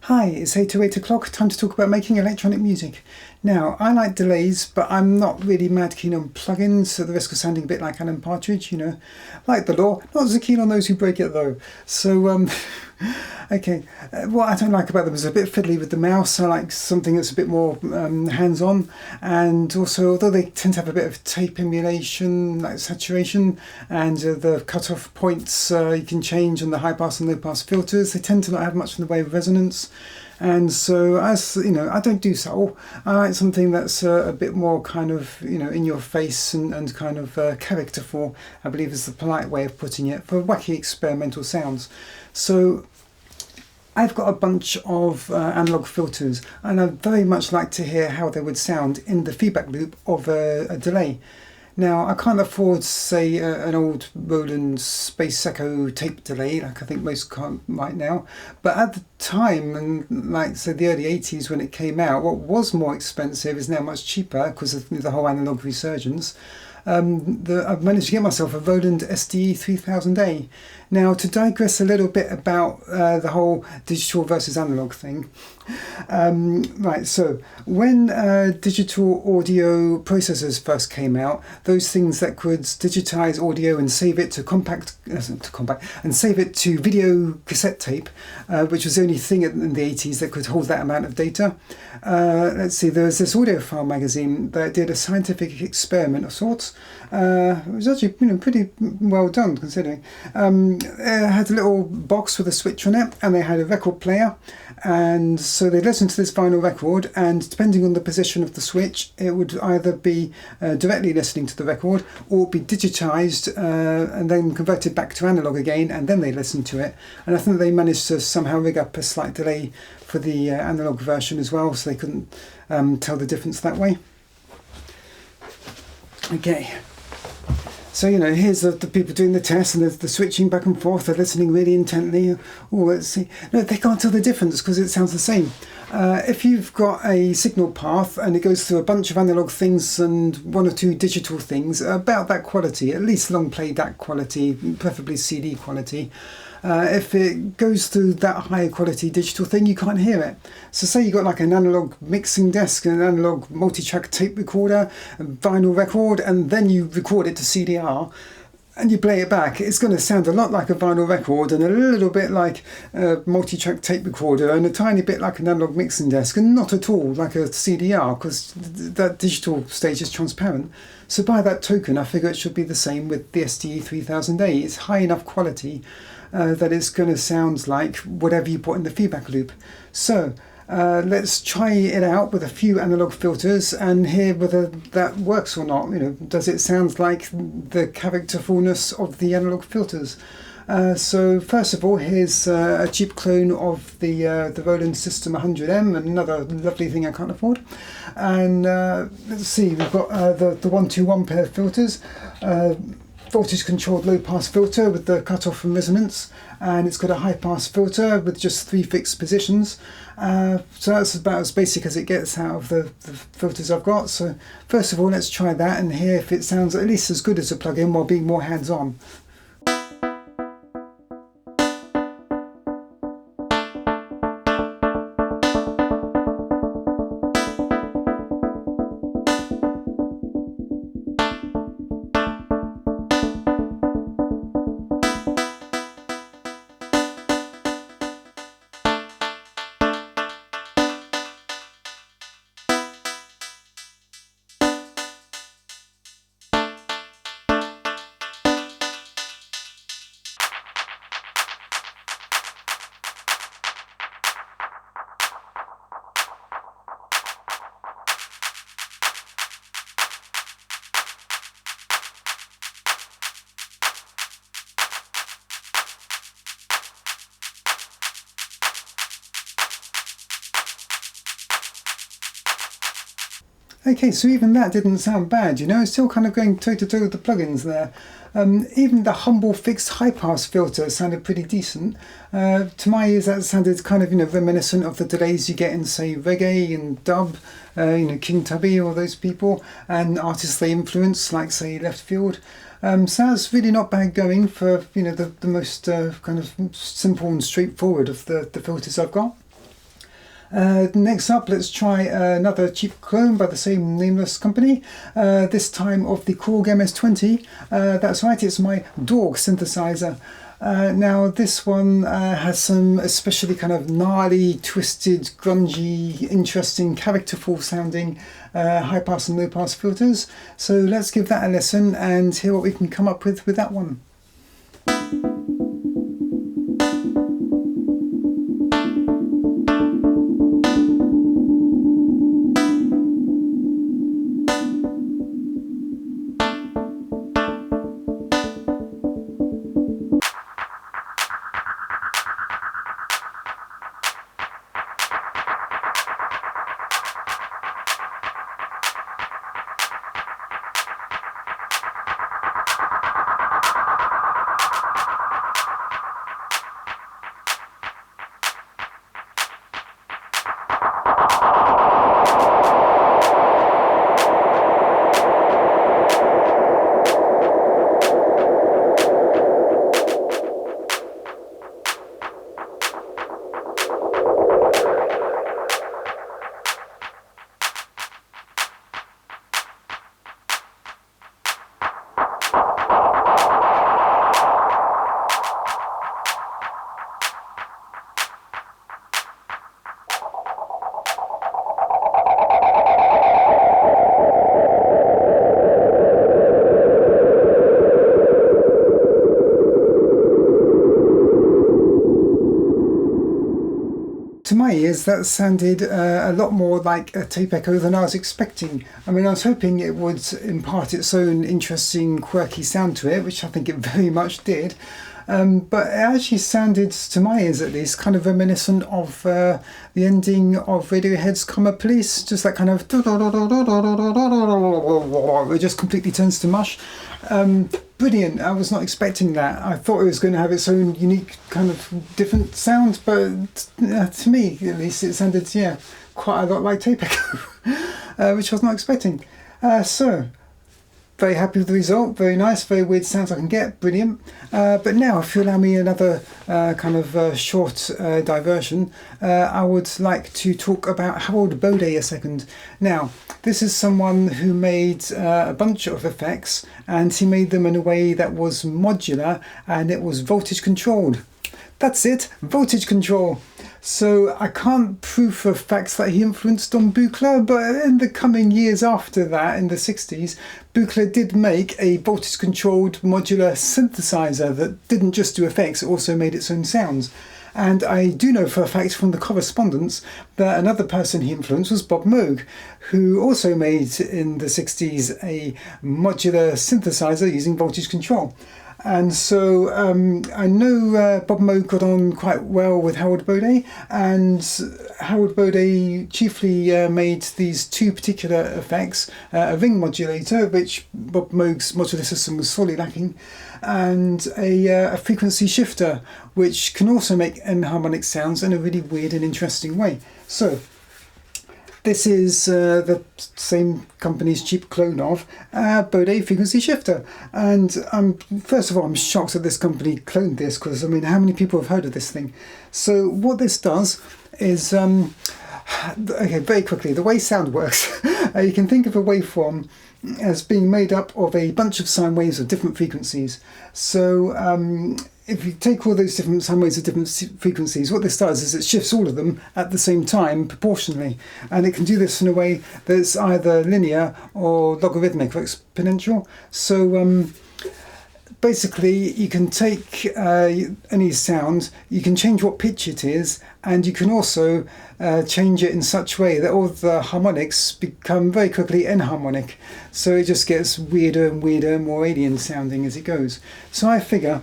Hi, it's 8 o'clock, time to talk about making electronic music. Now, I like delays, but I'm not really mad keen on plugins, at the risk of sounding a bit like Alan Partridge, like the law. Not so keen on those who break it though. So, okay, what I don't like about them is a bit fiddly with the mouse. I like something that's a bit more hands-on, and also, although they tend to have a bit of tape emulation, like saturation, and the cutoff points you can change on the high pass and low pass filters, they tend to not have much in the way of resonance. And so, as you know, I don't do soul. I like something that's a bit more kind of, in your face and kind of characterful, I believe is the polite way of putting it, for wacky experimental sounds. So I've got a bunch of analog filters, and I'd very much like to hear how they would sound in the feedback loop of a delay. Now, I can't afford, say, an old Roland Space Echo tape delay, like I think most can't right now. But at the time, and like, say, the early 80s when it came out, what was more expensive is now much cheaper because of the whole analog resurgence. I've managed to get myself a Roland SDE 3000A. Now, to digress a little bit about the whole digital versus analog thing. Right, so when digital audio processors first came out, those things that could digitize audio and save it to compact and save it to video cassette tape, which was the only thing in the 80s that could hold that amount of data. Let's see, there was this audiophile magazine that did a scientific experiment of sorts. It was actually pretty well done considering. It had a little box with a switch on it, and they had a record player, and so they listened to this vinyl record, and depending on the position of the switch, it would either be directly listening to the record or be digitized and then converted back to analog again, and then they listened to it. And I think they managed to somehow rig up a slight delay for the analog version as well, so they couldn't tell the difference that way. Okay. So, here's the people doing the test, and the switching back and forth, they're listening really intently. Oh, let's see. No, they can't tell the difference because it sounds the same. If you've got a signal path and it goes through a bunch of analog things and one or two digital things, about that quality, at least long play that quality, preferably CD quality, if it goes through that higher quality digital thing, you can't hear it. So say you got like an analog mixing desk, an analog multi-track tape recorder, a vinyl record, and then you record it to CDR, and you play it back, it's going to sound a lot like a vinyl record and a little bit like a multi-track tape recorder and a tiny bit like an analog mixing desk, and not at all like a CDR, because that digital stage is transparent. So by that token, I figure it should be the same with the SDE 3000A. It's high enough quality that it's going to sound like whatever you put in the feedback loop. So let's try it out with a few analog filters and hear whether that works or not. Does it sound like the characterfulness of the analog filters? So first of all, here's a cheap clone of the Roland System 100M, another lovely thing I can't afford. And let's see, we've got the 121 pair of filters. Voltage controlled low pass filter with the cutoff and resonance, and it's got a high pass filter with just 3 fixed positions. So that's about as basic as it gets out of the filters I've got. So first of all, let's try that and hear if it sounds at least as good as a plugin while being more hands-on. Okay, so even that didn't sound bad, it's still kind of going toe-to-toe with the plugins there. Even the humble fixed high-pass filter sounded pretty decent. To my ears, that sounded kind of, reminiscent of the delays you get in, say, reggae and dub, King Tubby, all those people, and artists they influence, like, say, Left Field. So that's really not bad going for, the most kind of simple and straightforward of the filters I've got. Next up, let's try another cheap clone by the same nameless company, this time of the Korg MS-20. That's right, it's my Dorg synthesizer. Now this one has some especially kind of gnarly, twisted, grungy, interesting, characterful sounding high pass and low pass filters. So let's give that a listen and hear what we can come up with that one. To my ears, that sounded a lot more like a tape echo than I was expecting. I mean, I was hoping it would impart its own interesting, quirky sound to it, which I think it very much did. But it actually sounded, to my ears at least, kind of reminiscent of the ending of Radiohead's Comma Police, just that kind of it just completely turns to mush. Brilliant. I was not expecting that. I thought it was going to have its own unique kind of different sound, but to me at least it sounded quite a lot like tape echo, which I was not expecting. So very happy with the result. Very nice, very weird sounds I can get. Brilliant. But now, if you allow me another short diversion, I would like to talk about Harold Bode a second. Now, this is someone who made a bunch of effects, and he made them in a way that was modular and it was voltage controlled. That's it, voltage control. So I can't prove for facts that he influenced on Buchla, but in the coming years after that, in the 60s, Buchla did make a voltage-controlled modular synthesizer that didn't just do effects, it also made its own sounds. And I do know for a fact from the correspondence that another person he influenced was Bob Moog, who also made in the 60s a modular synthesizer using voltage control. And so I know Bob Moog got on quite well with Harold Bode, and Harold Bode chiefly made these two particular effects, a ring modulator, which Bob Moog's modular system was sorely lacking, and a frequency shifter, which can also make enharmonic sounds in a really weird and interesting way. So this is the same company's cheap clone of Bode Frequency Shifter. And first of all, I'm shocked that this company cloned this, because, I mean, how many people have heard of this thing? So what this does is, okay, very quickly, the way sound works, you can think of a waveform as being made up of a bunch of sine waves of different frequencies. So if you take all those different sine waves of different frequencies, what this does is it shifts all of them at the same time proportionally, and it can do this in a way that's either linear or logarithmic or exponential. So basically you can take any sound, you can change what pitch it is, and you can also change it in such a way that all the harmonics become very quickly enharmonic. So it just gets weirder and weirder, more alien sounding as it goes. So I figure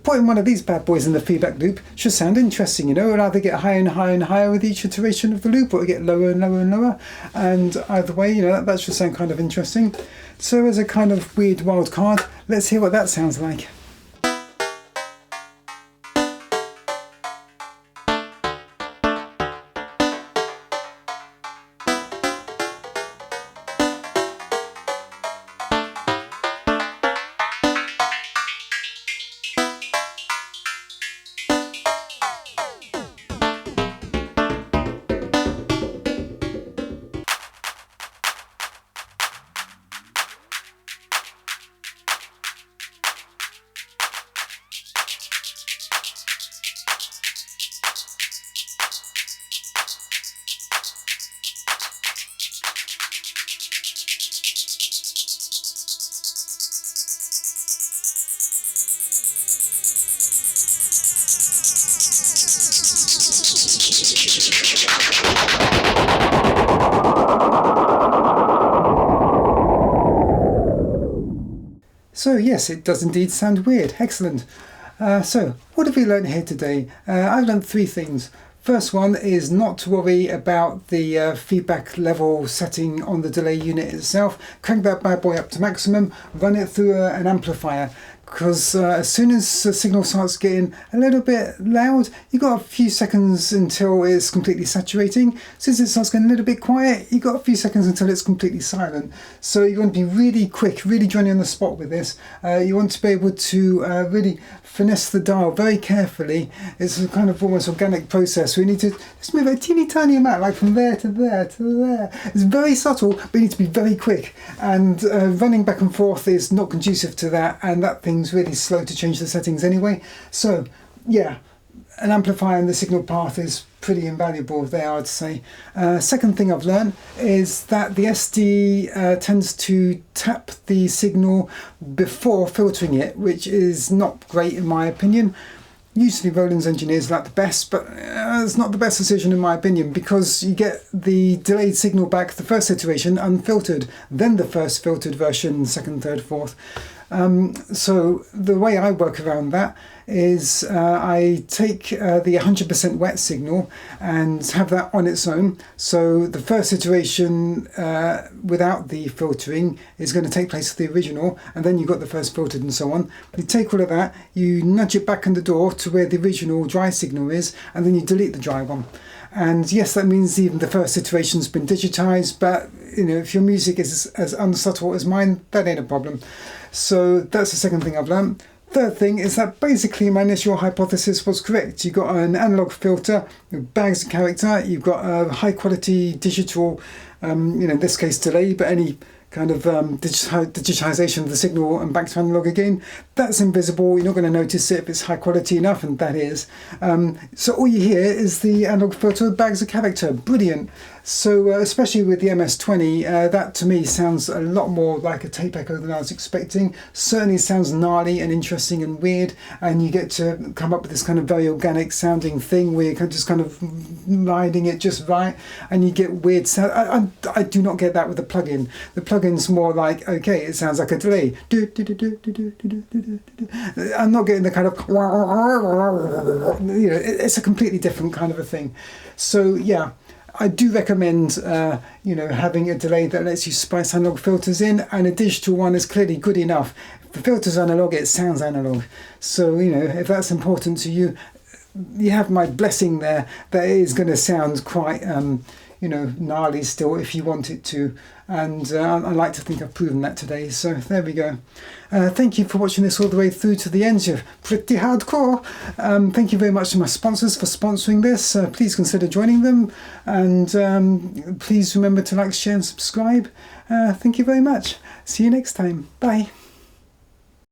putting one of these bad boys in the feedback loop should sound interesting, you know. It'll either get higher and higher and higher with each iteration of the loop, or it'll get lower and lower and lower. And either way, you know, that should sound kind of interesting. So as a kind of weird wild card, let's hear what that sounds like. So yes, it does indeed sound weird. Excellent. So what have we learned here today? I've learned 3 things. First one is not to worry about the feedback level setting on the delay unit itself. Crank that bad boy up to maximum, run it through an amplifier, because as soon as the signal starts getting a little bit loud, you've got a few seconds until it's completely saturating. Since it starts getting a little bit quiet, you've got a few seconds until it's completely silent. So you want to be really quick, really Johnny on the spot with this. You want to be able to really finesse the dial very carefully. It's a kind of almost organic process. We need to just move a teeny tiny amount, like from there to there to there. It's very subtle, but you need to be very quick. And running back and forth is not conducive to that, and that thing's really slow to change the settings anyway. So yeah, an amplifier in the signal path is pretty invaluable there, I'd say. Second thing I've learned is that the SD tends to tap the signal before filtering it, which is not great in my opinion. Usually Roland's engineers like the best, but it's not the best decision in my opinion, because you get the delayed signal back the first iteration unfiltered, then the first filtered version, second, third, fourth. So the way I work around that is I take the 100% wet signal and have that on its own. So the first iteration without the filtering is going to take place with the original, and then you've got the first filtered and so on. You take all of that, you nudge it back in the door to where the original dry signal is, and then you delete the dry one. And yes, that means even the first iteration's been digitized, but you know, if your music is as unsubtle as mine, that ain't a problem. So that's the second thing I've learned. Third thing is that basically my initial hypothesis was correct. You've got an analog filter with bags of character, you've got a high quality digital, in this case delay, but any kind of digitization of the signal and back to analog again, that's invisible. You're not going to notice it if it's high quality enough, and that is. So all you hear is the analog filter with bags of character. Brilliant. So especially with the MS-20, that to me sounds a lot more like a tape echo than I was expecting. Certainly sounds gnarly and interesting and weird, and you get to come up with this kind of very organic sounding thing where you're just kind of riding it just right, and you get weird sound. I do not get that with the plugin. The plugin's more like, okay, it sounds like a delay. I'm not getting the kind of, it's a completely different kind of a thing. So yeah, I do recommend, having a delay that lets you splice analog filters in, and a digital one is clearly good enough. If the filter's analog, it sounds analog. So, if that's important to you, you have my blessing there. That is going to sound quite, gnarly still if you want it to. And I like to think I've proven that today. So there we go. Thank you for watching this all the way through to the end. You're pretty hardcore. Thank you very much to my sponsors for sponsoring this. Please consider joining them. And please remember to like, share and subscribe. Thank you very much. See you next time. Bye.